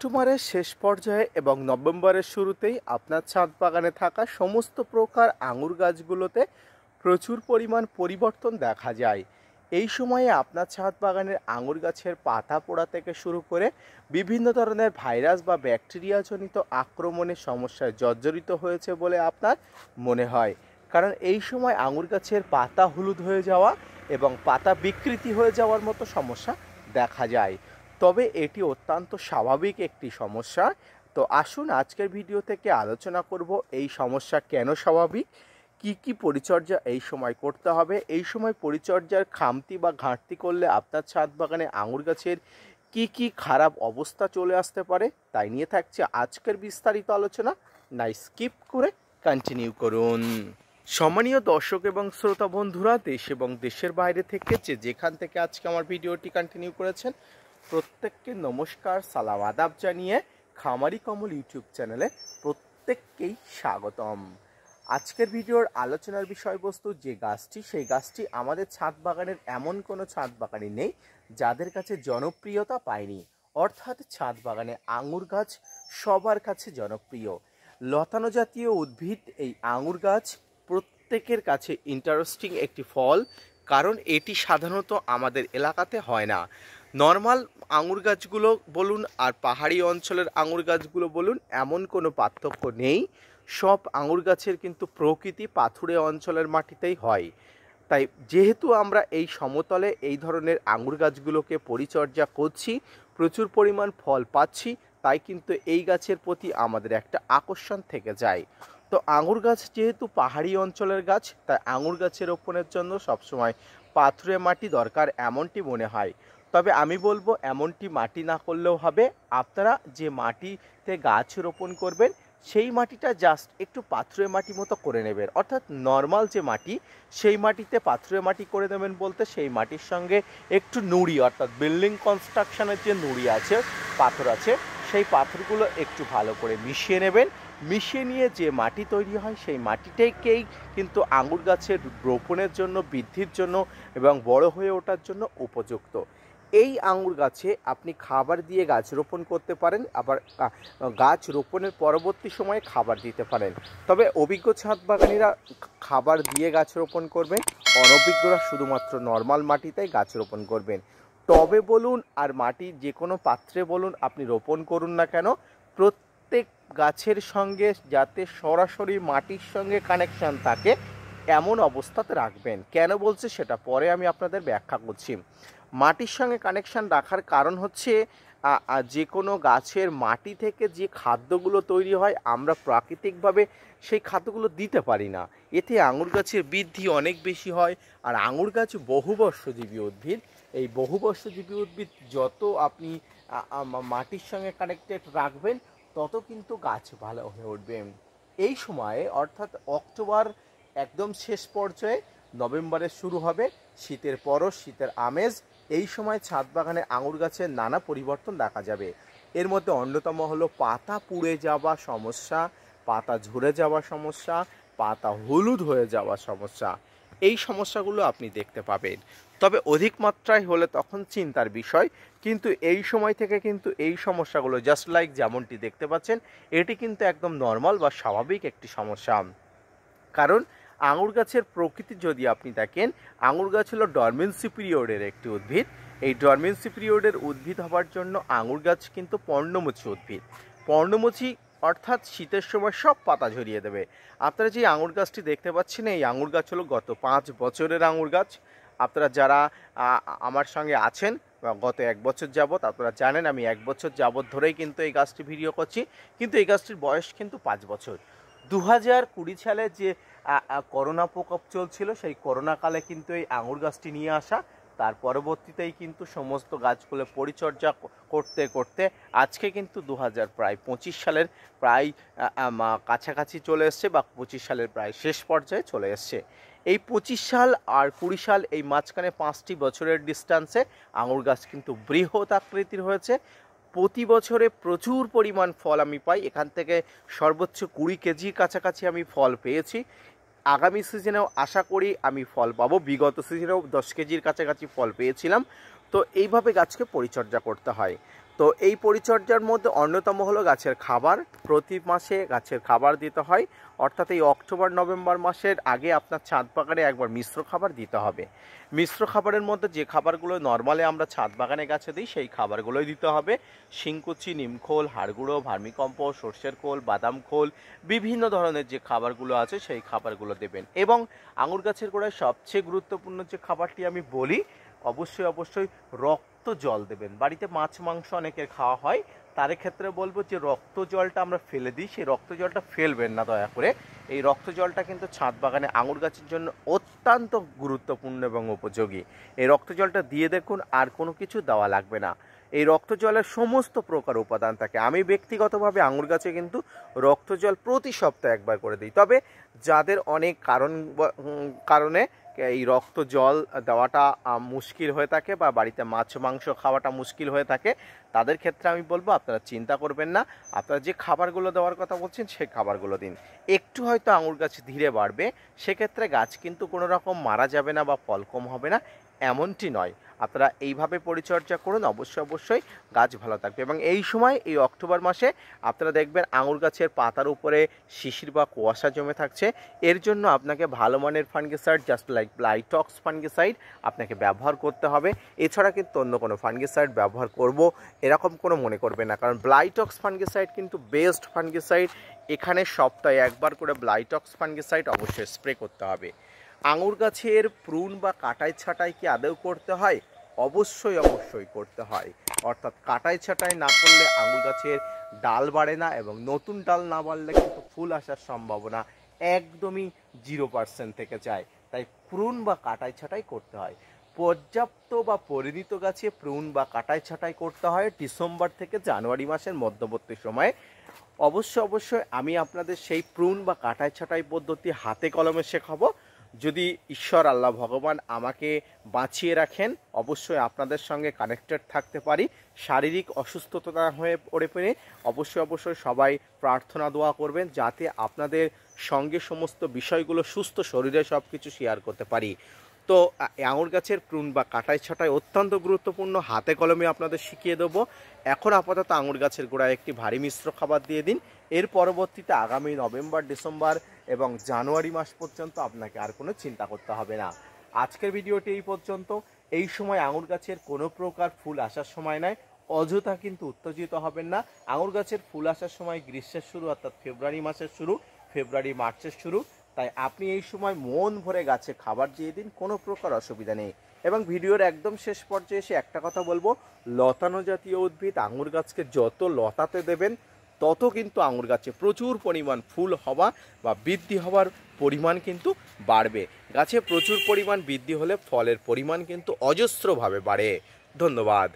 অক্টোবরের শেষ পর্যায়ে এবং নভেম্বরের শুরুতেই আপনার ছাদ বাগানে থাকা সমস্ত প্রকার আঙুর গাছগুলোতে প্রচুর পরিমাণ পরিবর্তন দেখা যায়। এই সময়ে আপনার ছাদ বাগানের আঙুর গাছের পাতা পোড়া থেকে শুরু করে বিভিন্ন ধরনের ভাইরাস বা ব্যাকটেরিয়াজনিত আক্রমণের সমস্যায় জর্জরিত হয়েছে বলে আপনার মনে হয়। কারণ এই সময় আঙুর গাছের পাতা হলুদ হয়ে যাওয়া এবং পাতা বিকৃতি হয়ে যাওয়ার মতো সমস্যা দেখা যায়। তবে এটি অত্যন্ত স্বাভাবিক একটি সমস্যা। তো আসুন আজকের ভিডিও থেকে আলোচনা করব এই সমস্যা কেন স্বাভাবিক, কি পরিচর্যা এই সময় করতে হবে, এই সময় পরিচর্যার খামতি বা ঘাটতি করলে আপনার ছাদ বাগানে আঙুর গাছের কি খারাপ অবস্থা চলে আসতে পারে, তাই নিয়ে থাকছে আজকের বিস্তারিত আলোচনা। না স্কিপ করে কন্টিনিউ করুন। সম্মানীয় দর্শক এবং শ্রোতা বন্ধুরা, দেশ এবং দেশের বাইরে থেকে যেখান থেকে আজকে আমার ভিডিওটি কন্টিনিউ করেছেন, প্রত্যেককে নমস্কার, সালাম আদাব জানিয়ে খামারি কমল ইউটিউব চ্যানেলে প্রত্যেককেই স্বাগতম। আজকের ভিডিওর আলোচনার বিষয়বস্তু যে গাছটি, সেই গাছটি আমাদের ছাদ বাগানের এমন কোনো ছাদ বাগানই নেই যাদের কাছে জনপ্রিয়তা পায়নি। অর্থাৎ ছাদ বাগানে আঙুর গাছ সবার কাছে জনপ্রিয়। লতানো জাতীয় উদ্ভিদ এই আঙুর গাছ প্রত্যেকের কাছে ইন্টারেস্টিং একটি ফল, কারণ এটি সাধারণত আমাদের এলাকাতে হয় না। নর্মাল আঙুর গাছগুলো বলুন আর পাহাড়ি অঞ্চলের আঙুর গাছগুলো বলুন, এমন কোনো পার্থক্য নেই। সব আঙুর গাছের কিন্তু প্রকৃতি পাথুরে অঞ্চলের মাটিতেই হয়। তাই যেহেতু আমরা এই সমতলে এই ধরনের আঙুর গাছগুলোকে পরিচর্যা করছি, প্রচুর পরিমাণ ফল পাচ্ছি, তাই কিন্তু এই গাছের প্রতি আমাদের একটা আকর্ষণ থেকে যায়। তো আঙুর গাছ যেহেতু পাহাড়ি অঞ্চলের গাছ, তাই আঙুর গাছের রোপণের জন্য সবসময় পাথুরে মাটি দরকার এমনটি মনে হয়। তবে আমি বলবো এমনটি মাটি না করলেও হবে। আপনারা যে মাটিতে গাছ রোপণ করবেন সেই মাটিটা জাস্ট একটু পাথুরে মাটি মতো করে নেবেন। অর্থাৎ নর্মাল যে মাটি, সেই মাটিতে পাথুরে মাটি করে দেবেন বলতে সেই মাটির সঙ্গে একটু নুড়ি, অর্থাৎ বিল্ডিং কনস্ট্রাকশনের যে নুড়ি আছে, পাথর আছে, সেই পাথরগুলো একটু ভালো করে মিশিয়ে নেবেন। মিশিয়ে নিয়ে যে মাটি তৈরি হয় সেই মাটিটাকেই কিন্তু আঙুর গাছের রোপণের জন্য, বৃদ্ধির জন্য এবং বড় হয়ে ওঠার জন্য উপযুক্ত। এই আঙুর গাছে আপনি খাবার দিয়ে গাছ রোপণ করতে পারেন, আবার গাছ রোপণের পরবর্তী সময়ে খাবার দিতে পারেন। তবে অভিজ্ঞ ছাদ বাগানিরা খাবার দিয়ে গাছ রোপণ করবেন, অনভিজ্ঞরা শুধুমাত্র নর্মাল মাটিতেই গাছ রোপণ করবেন। টবে বলুন আর মাটি যে কোনো পাত্রে বলুন আপনি রোপণ করুন না কেন, প্রত্যেক গাছের সঙ্গে যাতে সরাসরি মাটির সঙ্গে কানেকশান থাকে এমন অবস্থাতে রাখবেন। কেন বলছে সেটা পরে আমি আপনাদের ব্যাখ্যা করছি। মাটির সঙ্গে কানেকশান রাখার কারণ হচ্ছে যে কোনো গাছের মাটি থেকে যে খাদ্যগুলো তৈরি হয় আমরা প্রাকৃতিকভাবে সেই খাদ্যগুলো দিতে পারি না। এতে আঙুর গাছের বৃদ্ধি অনেক বেশি হয়। আর আঙুর গাছ বহুবর্ষজীবী উদ্ভিদ। এই বহুবর্ষজীবী উদ্ভিদ যত আপনি মাটির সঙ্গে কানেক্টেড রাখবেন তত কিন্তু গাছ ভালো হয়ে উঠবে। এই সময়ে অর্থাৎ অক্টোবর একদম শেষ পর্যায়ে, নভেম্বরে শুরু হবে শীতের পরশ, শীতের আমেজ। এই সময় ছাদ বাগানে আঙুর গাছের নানা পরিবর্তন দেখা যাবে। এর মধ্যে অন্যতম হলো পাতা পুড়ে যাওয়া সমস্যা, পাতা ঝরে যাওয়া সমস্যা, পাতা হলুদ হয়ে যাওয়া সমস্যা। এই সমস্যাগুলো আপনি দেখতে পাবেন। তবে অধিক মাত্রায় হলে তখন চিন্তার বিষয়। কিন্তু এই সময় থেকে কিন্তু এই সমস্যাগুলো জাস্ট লাইক যেমনটি দেখতে পাচ্ছেন, এটি কিন্তু একদম নর্মাল বা স্বাভাবিক একটি সমস্যা। কারণ আঙুর গাছের প্রকৃতি যদি আপনি দেখেন, আঙুর গাছ হলো ডরমেন্সি পিরিয়ডের একটি উদ্ভিদ। এই ডরমেন্সি পিরিয়ডের উদ্ভিদ হওয়ার জন্য আঙুর গাছ কিন্তু পর্ণমোচী উদ্ভিদ। পর্ণমোচী অর্থাৎ শীতের সময় সব পাতা ঝরিয়ে দেবে। আপনারা যে আঙুর গাছটি দেখতে পাচ্ছেন, এই আঙুর গাছ হলো গত 5 বছরের আঙুর গাছ। আপনারা যারা আমার সঙ্গে আছেন গত 1 বছর যাবৎ, আপনারা জানেন আমি 1 বছর যাবৎ ধরেই কিন্তু এই গাছটি ভিডিও করছি। কিন্তু এই গাছটির বয়স কিন্তু 5 বছর। 2020 সালে যে করোনা প্রকোপ চলছিল, সেই করোনাকালে কিন্তু এই আঙুর গাছটি নিয়ে আসা। তার পরবর্তীতেই কিন্তু সমস্ত গাছগুলো পরিচর্যা করতে করতে আজকে কিন্তু 2025 সালের প্রায় কাছাকাছি চলে এসছে, বা 25 সালের প্রায় শেষ পর্যায়ে চলে এসছে। এই 25 সাল আর 20 সাল, এই মাঝখানে 5টি বছরের ডিস্টেন্সে আঙুর গাছ কিন্তু বৃহৎ আকৃতির হয়েছে। প্রতি বছরে প্রচুর পরিমাণ ফল আমি পাই। এখান থেকে সর্বোচ্চ 20 কেজির কাছাকাছি আমি ফল পেয়েছি। আগামী সিজনেও আশা করি আমি ফল পাবো। বিগত সিজনেও 10 কেজির কাছাকাছি ফল পেয়েছিলাম। তো এইভাবে গাছকে পরিচর্যা করতে হয়। তো এই পরিচর্যার মধ্যে অন্যতম হলো গাছের খাবার। প্রতি মাসে গাছের খাবার দিতে হয়, অর্থাৎ এই অক্টোবর নভেম্বর মাসের আগে আপনার ছাদ বাগানে একবার মিশ্র খাবার দিতে হবে। মিশ্র খাবারের মধ্যে যে খাবারগুলো নর্মালি আমরা ছাদ বাগানে গাছে দিই সেই খাবারগুলোই দিতে হবে। শিংকুচি, নিমখোল, হাড়গুঁড়ো, ভার্মিকম্পোস্ট, সর্ষের খোল, বাদাম খোল, বিভিন্ন ধরনের যে খাবারগুলো আছে সেই খাবারগুলো দেবেন। এবং আঙুর গাছের গোড়ায় সবচেয়ে গুরুত্বপূর্ণ যে খাবারটি আমি বলি, অবশ্যই রক্ত জল দেবেন। বাড়িতে মাছ মাংস অনেকের খাওয়া হয়, তার ক্ষেত্রে বলবো যে রক্ত জলটা আমরা ফেলে দিই, সেই রক্ত জলটা ফেলবেন না দয়া করে। এই রক্ত জলটা কিন্তু ছাদ বাগানে আঙুর গাছের জন্য অত্যন্ত গুরুত্বপূর্ণ এবং উপযোগী। এই রক্ত জলটা দিয়ে দেখুন, আর কোনো কিছু দেওয়া লাগবে না। এই রক্ত জলের সমস্ত প্রকার উপাদান থাকে। আমি ব্যক্তিগতভাবে আঙুর গাছে কিন্তু রক্ত জল প্রতি সপ্তাহে একবার করে দিই। তবে যাদের অনেক কারণে এই রক্ত জল দেওয়াটা মুশকিল হয়ে থাকে বা বাড়িতে মাছ মাংস খাওয়াটা মুশকিল হয়ে থাকে, তাদের ক্ষেত্রে আমি বলবো আপনারা চিন্তা করবেন না, আপনারা যে খাবারগুলো দেওয়ার কথা বলছেন সেই খাবারগুলো দিন। একটু হয়তো আঙুর গাছ ধীরে বাড়বে, সেক্ষেত্রে গাছ কিন্তু কোনো রকম মারা যাবে না বা ফল কম হবে না, এমনটি নয়। আপনারা এইভাবে পরিচর্যা করুন, অবশ্যই গাছ ভালো থাকবে। এবং এই সময় এই অক্টোবর মাসে আপনারা দেখবেন আঙুর গাছের পাতার উপরে শিশির বা কুয়াশা জমে থাকছে। এর জন্য আপনাকে ভালো মানের fungicide, just like Blitox fungicide আপনাকে ব্যবহার করতে হবে। এছাড়া কিন্তু অন্য কোনো ফাঙ্গিসাইড ব্যবহার করব এরকম কোনো মনে করবেন না, কারণ ব্লাইটক্স ফাঙ্গিসাইড কিন্তু বেস্ট ফাঙ্গিসাইড। এখানে সপ্তাহে একবার করে ব্লাইটক্স ফাঙ্গিসাইড অবশ্যই স্প্রে করতে হবে। আঙুর গাছের প্রুন বা কাটাই ছাঁটাই কি আদৌ করতে হয়? অবশ্যই করতে হয়। অর্থাৎ কাটাই ছাঁটাই না করলে আঙুর গাছের ডাল বাড়ে না, এবং নতুন ডাল না বাড়লে কিন্তু ফুল আসার সম্ভাবনা একদমই 0% থেকে যায়। তাই প্রুন বা কাটাই ছাঁটাই করতে হয়। পর্যাপ্ত বা পরিণত গাছে প্রুন বা কাটাই ছাঁটাই করতে হয় ডিসেম্বর থেকে জানুয়ারি মাসের মধ্যবর্তী সময়ে। অবশ্যই আমি আপনাদের সেই প্রুন বা কাটাই ছাঁটাই পদ্ধতি হাতে কলমে শেখাবো। যদি ঈশ্বর আল্লাহ ভগবান আমাকে বাঁচিয়ে রাখেন, অবশ্যই আপনাদের সঙ্গে কানেক্টেড থাকতে পারি। শারীরিক অসুস্থতা না হয়ে পড়ে অবশ্যই সবাই প্রার্থনা দোয়া করবেন, যাতে আপনাদের সঙ্গে সমস্ত বিষয়গুলো সুস্থ শরীরে সব কিছু শেয়ার করতে পারি। তো আঙুর গাছের প্রুন বা কাটাই ছাঁটাই অত্যন্ত গুরুত্বপূর্ণ, হাতে কলমে আপনাদের শিখিয়ে দেবো। এখন আপাতত আঙুর গাছের গোড়ায় একটি ভারী মিশ্র খাবার দিয়ে দিন। এর পরবর্তীতে আগামী নভেম্বর, ডিসেম্বর এবং জানুয়ারি মাস পর্যন্ত আপনাকে আর কোনো চিন্তা করতে হবে না। আজকের ভিডিওটি এই পর্যন্ত। এই সময় আঙুর গাছের কোনো প্রকার ফুল আসার সময় নয়, অযথা কিন্তু উত্তেজিত হবেন না। আঙুর গাছের ফুল আসার সময় গ্রীষ্মের শুরু, অর্থাৎ ফেব্রুয়ারি মাসের শুরু, ফেব্রুয়ারি মার্চের শুরু। তাই আপনি এই সময় মন ভরে গাছে খাবার দিয়ে দিন, কোনো প্রকার অসুবিধা নেই। এবং ভিডিওর একদম শেষ পর্যায়ে এসে একটা কথা বলবো, লতানো জাতীয় উদ্ভিদ আঙুর গাছকে যত লতাতে দেবেন তত কিন্তু আঙুর গাছে প্রচুর পরিমাণ ফুল হওয়া বা বৃদ্ধি হওয়ার পরিমাণ কিন্তু বাড়বে। গাছে প্রচুর পরিমাণ বৃদ্ধি হলে ফলের পরিমাণ কিন্তু অজস্রভাবে বাড়ে। ধন্যবাদ।